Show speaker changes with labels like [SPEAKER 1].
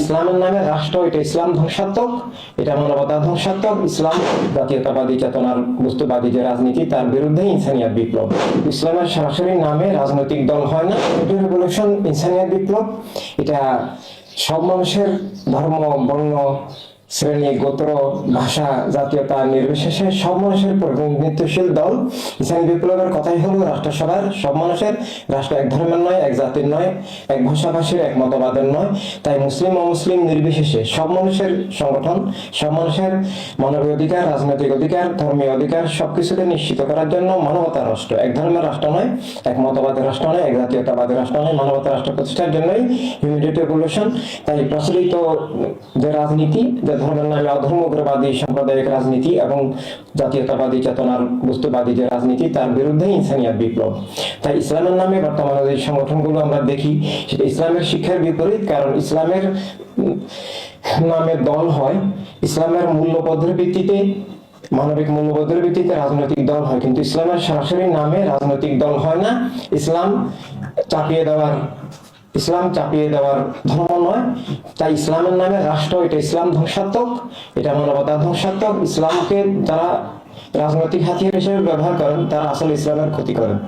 [SPEAKER 1] ইসলামের নামে রাষ্ট্র, এটা ইসলাম ধ্বংসাত্মক, এটা মানবতা ধ্বংসাত্মক। ইসলাম জাতীয়তাবাদী চেতনার বস্তুবাদী যে রাজনীতি, তার বিরুদ্ধে ইনসানিয়াত বিপ্লব। ইসলামের সরাসরি নামে রাজনৈতিক দল হয় না। রেভলিউশন, ইনসানিয়াত বিপ্লব, এটা সব মানুষের ধর্ম, বর্ণ, শ্রেণী, গোত্র, ভাষা, জাতীয়তা নির্বিশেষে সব মানুষের প্রতিনিধিত্বশীল দল। ইসলামী বিপ্লবের কথাই হলো রাষ্ট্রসভার সব মানুষের, রাষ্ট্র এক ধর্মের নয়, এক জাতির নয়, এক ভাষাভাষীর, এক মতবাদের নয়। তাই মুসলিম অমুসলিম নির্বিশেষে সব মানুষের সংগঠন, সব মানুষের মানবিক অধিকার, রাজনৈতিক অধিকার, ধর্মীয় অধিকার সবকিছুকে নিশ্চিত করার জন্য মানবতার রাষ্ট্র, এক ধর্মের রাষ্ট্র নয়, এক মতবাদের রাষ্ট্র নয়, এক জাতীয়তাবাদের রাষ্ট্র নয়, মানবতার রাষ্ট্র প্রতিষ্ঠার জন্যই ইমিডিয়েট রেভলিউশন। তাই প্রচলিত যে রাজনীতি, যে ধর্মের নামে অধর্ম উগ্রবাদী সাম্প্রদায়িক রাজনীতি এবং জাতীয়তাবাদী চেতনার বস্তুবাদী যে রাজনীতি, তার বিরুদ্ধে ইনসানিয়াত বিপ্লব। তাই ইসলামের নামে বর্তমানে যে সংগঠনগুলো আমরা দেখি, সেটা ইসলামের শিক্ষার বিপরীত। কারণ ইসলামের নামে দল হয়, ইসলামের মূল্যবোধের ভিত্তিতে, মানবিক মূল্যবোধের ভিত্তিতে রাজনৈতিক দল হয়, কিন্তু ইসলামের সরাসরি নামে রাজনৈতিক দল হয় না। ইসলাম চাপিয়ে দেওয়ার ধর্ম নয়। তাই ইসলামের নামে রাষ্ট্র, এটা ইসলাম ধ্বংসাত্মক, এটা মানবতা ধ্বংসাত্মক। ইসলামকে যারা রাজনৈতিক হাতিয়ার হিসেবে ব্যবহার করেন, তারা আসলে ইসলামের ক্ষতি করেন।